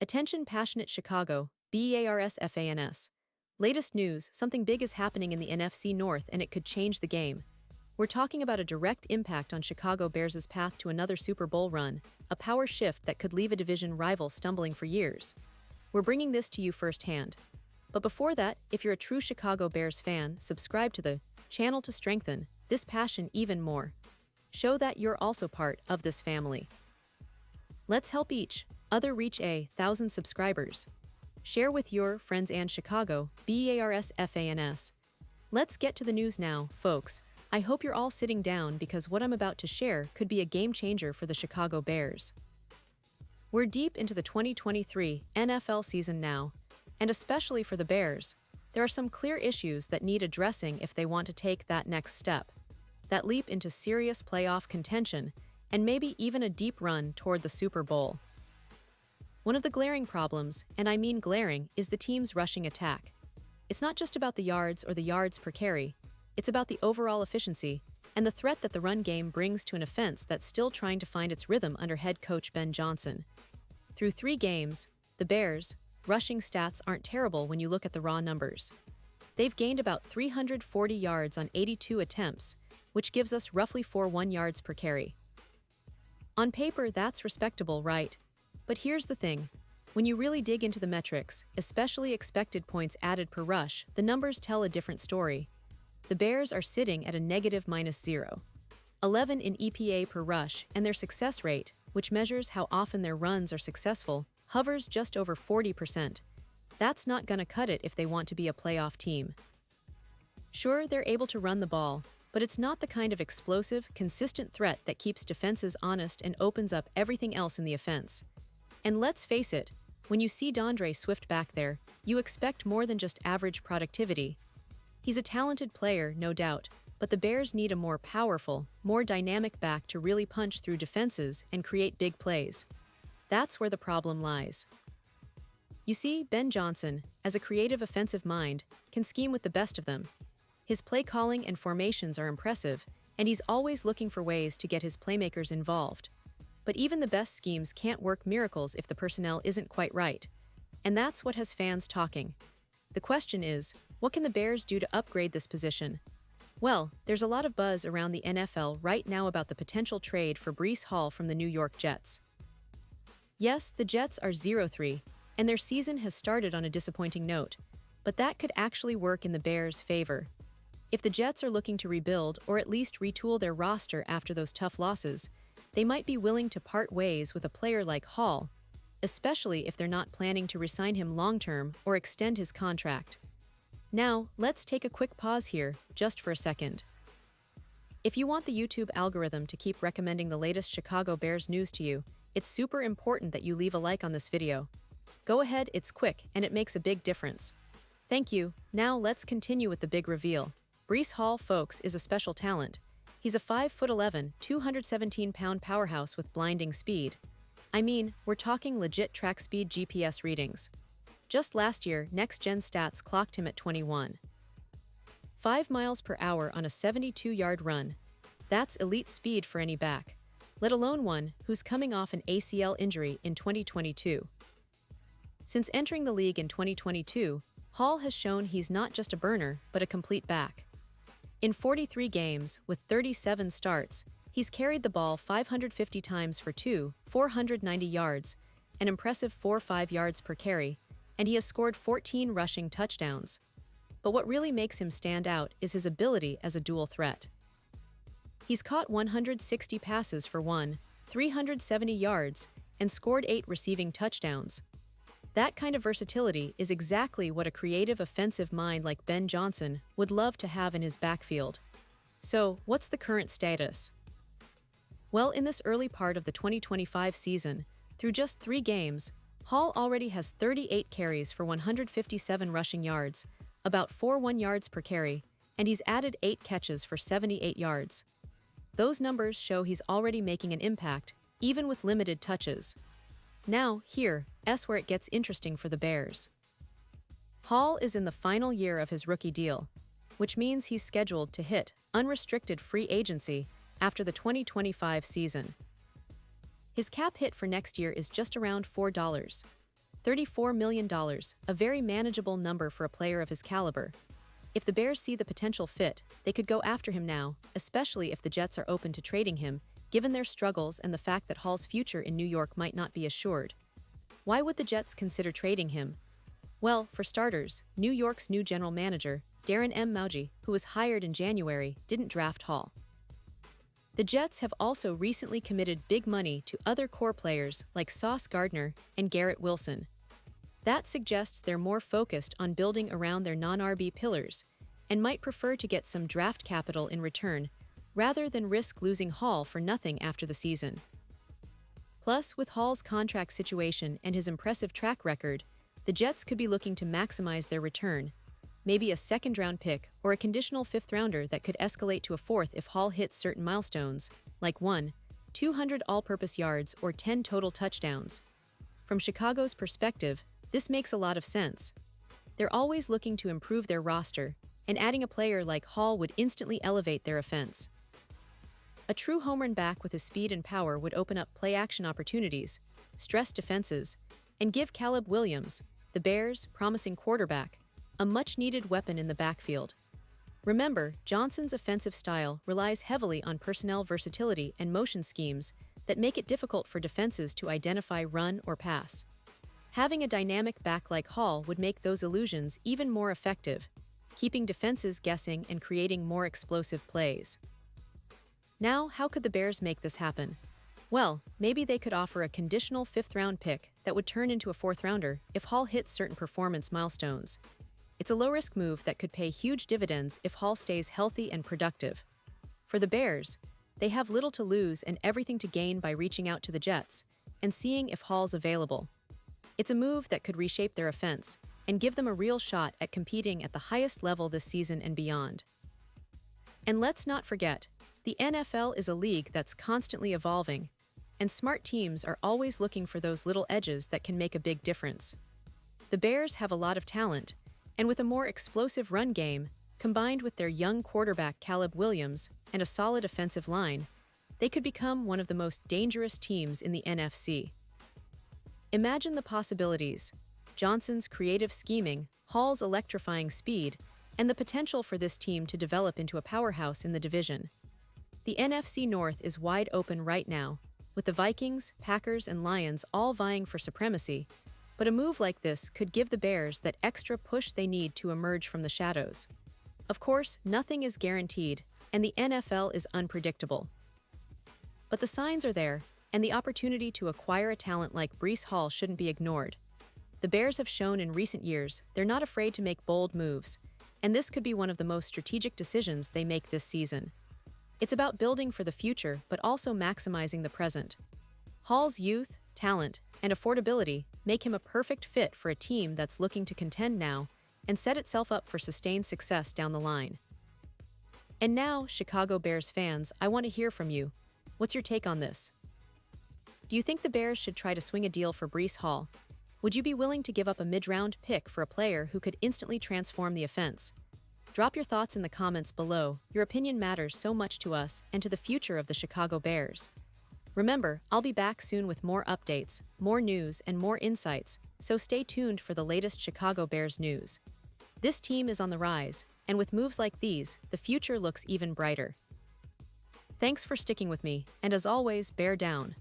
Attention passionate Chicago, Bears fans. Latest news, something big is happening in the NFC North and it could change the game. We're talking about a direct impact on Chicago Bears' path to another Super Bowl run, a power shift that could leave a division rival stumbling for years. We're bringing this to you firsthand. But before that, if you're a true Chicago Bears fan, subscribe to the channel to strengthen this passion even more. Show that you're also part of this family. Let's help each other reach 1,000 subscribers. Share with your friends and Chicago Bears fans. Let's get to the news now, folks. I hope you're all sitting down because what I'm about to share could be a game changer for the Chicago Bears. We're deep into the 2023 NFL season now, and especially for the Bears, there are some clear issues that need addressing if they want to take that next step, that leap into serious playoff contention, and maybe even a deep run toward the Super Bowl. One of the glaring problems, and I mean glaring, is the team's rushing attack. It's not just about the yards or the yards per carry, it's about the overall efficiency and the threat that the run game brings to an offense that's still trying to find its rhythm under head coach Ben Johnson. Through 3 games, the Bears' rushing stats aren't terrible when you look at the raw numbers. They've gained about 340 yards on 82 attempts, which gives us roughly 4.1 yards per carry. On paper, that's respectable, right? But here's the thing. When you really dig into the metrics, especially expected points added per rush, the numbers tell a different story. The Bears are sitting at a negative -0.11 in EPA per rush, and their success rate, which measures how often their runs are successful, hovers just over 40%. That's not gonna cut it if they want to be a playoff team. Sure, they're able to run the ball, but it's not the kind of explosive, consistent threat that keeps defenses honest and opens up everything else in the offense. And let's face it, when you see DeAndre Swift back there, you expect more than just average productivity. He's a talented player, no doubt, but the Bears need a more powerful, more dynamic back to really punch through defenses and create big plays. That's where the problem lies. You see, Ben Johnson, as a creative offensive mind, can scheme with the best of them. His play calling and formations are impressive, and he's always looking for ways to get his playmakers involved. But even the best schemes can't work miracles if the personnel isn't quite right. And that's what has fans talking. The question is, what can the Bears do to upgrade this position? Well, there's a lot of buzz around the NFL right now about the potential trade for Breece Hall from the New York Jets. Yes, the Jets are 0-3, and their season has started on a disappointing note, but that could actually work in the Bears' favor. If the Jets are looking to rebuild or at least retool their roster after those tough losses, they might be willing to part ways with a player like Hall, especially if they're not planning to re-sign him long-term or extend his contract. Now, let's take a quick pause here, just for a second. If you want the YouTube algorithm to keep recommending the latest Chicago Bears news to you, it's super important that you leave a like on this video. Go ahead, it's quick, and it makes a big difference. Thank you. Now let's continue with the big reveal. Breece Hall, folks, is a special talent. He's a 5'11", 217-pound powerhouse with blinding speed. I mean, we're talking legit track speed GPS readings. Just last year, next-gen stats clocked him at 21.5 miles per hour on a 72-yard run. That's elite speed for any back, let alone one who's coming off an ACL injury in 2022. Since entering the league in 2022, Hall has shown he's not just a burner, but a complete back. In 43 games, with 37 starts, he's carried the ball 550 times for 490 yards, an impressive 4.5 yards per carry, and he has scored 14 rushing touchdowns. But what really makes him stand out is his ability as a dual threat. He's caught 160 passes for 370 yards, and scored 8 receiving touchdowns. That kind of versatility is exactly what a creative offensive mind like Ben Johnson would love to have in his backfield. So, what's the current status? Well, in this early part of the 2025 season, through just 3 games, Hall already has 38 carries for 157 rushing yards, about 4.1 yards per carry, and he's added 8 catches for 78 yards. Those numbers show he's already making an impact, even with limited touches. Now, here's where it gets interesting for the Bears. Hall is in the final year of his rookie deal, which means he's scheduled to hit unrestricted free agency after the 2025 season. His cap hit for next year is just around $4 $34 million, a very manageable number for a player of his caliber. If the Bears see the potential fit, they could go after him now, especially if the Jets are open to trading him, given their struggles and the fact that Hall's future in New York might not be assured. Why would the Jets consider trading him? Well, for starters, New York's new general manager, Darren M. Mauji, who was hired in January, didn't draft Hall. The Jets have also recently committed big money to other core players like Sauce Gardner and Garrett Wilson. That suggests they're more focused on building around their non-RB pillars and might prefer to get some draft capital in return rather than risk losing Hall for nothing after the season. Plus, with Hall's contract situation and his impressive track record, the Jets could be looking to maximize their return, maybe a second-round pick or a conditional fifth-rounder that could escalate to a fourth if Hall hits certain milestones, like 200 all-purpose yards or 10 total touchdowns. From Chicago's perspective, this makes a lot of sense. They're always looking to improve their roster, and adding a player like Hall would instantly elevate their offense. A true home run back with his speed and power would open up play-action opportunities, stress defenses, and give Caleb Williams, the Bears' promising quarterback, a much-needed weapon in the backfield. Remember, Johnson's offensive style relies heavily on personnel versatility and motion schemes that make it difficult for defenses to identify run or pass. Having a dynamic back like Hall would make those illusions even more effective, keeping defenses guessing and creating more explosive plays. Now, how could the Bears make this happen? Well, maybe they could offer a conditional fifth-round pick that would turn into a fourth-rounder if Hall hits certain performance milestones. It's a low-risk move that could pay huge dividends if Hall stays healthy and productive. For the Bears, they have little to lose and everything to gain by reaching out to the Jets and seeing if Hall's available. It's a move that could reshape their offense and give them a real shot at competing at the highest level this season and beyond. And let's not forget, the NFL is a league that's constantly evolving, and smart teams are always looking for those little edges that can make a big difference. The Bears have a lot of talent, and with a more explosive run game, combined with their young quarterback Caleb Williams and a solid offensive line, they could become one of the most dangerous teams in the NFC. Imagine the possibilities: Johnson's creative scheming, Hall's electrifying speed, and the potential for this team to develop into a powerhouse in the division. The NFC North is wide open right now, with the Vikings, Packers, and Lions all vying for supremacy, but a move like this could give the Bears that extra push they need to emerge from the shadows. Of course, nothing is guaranteed, and the NFL is unpredictable. But the signs are there, and the opportunity to acquire a talent like Breece Hall shouldn't be ignored. The Bears have shown in recent years they're not afraid to make bold moves, and this could be one of the most strategic decisions they make this season. It's about building for the future but also maximizing the present. Hall's youth, talent, and affordability make him a perfect fit for a team that's looking to contend now and set itself up for sustained success down the line. And now, Chicago Bears fans, I want to hear from you. What's your take on this? Do you think the Bears should try to swing a deal for Breece Hall? Would you be willing to give up a mid-round pick for a player who could instantly transform the offense? Drop your thoughts in the comments below. Your opinion matters so much to us and to the future of the Chicago Bears. Remember, I'll be back soon with more updates, more news, and more insights, so stay tuned for the latest Chicago Bears news. This team is on the rise, and with moves like these, the future looks even brighter. Thanks for sticking with me, and as always, bear down.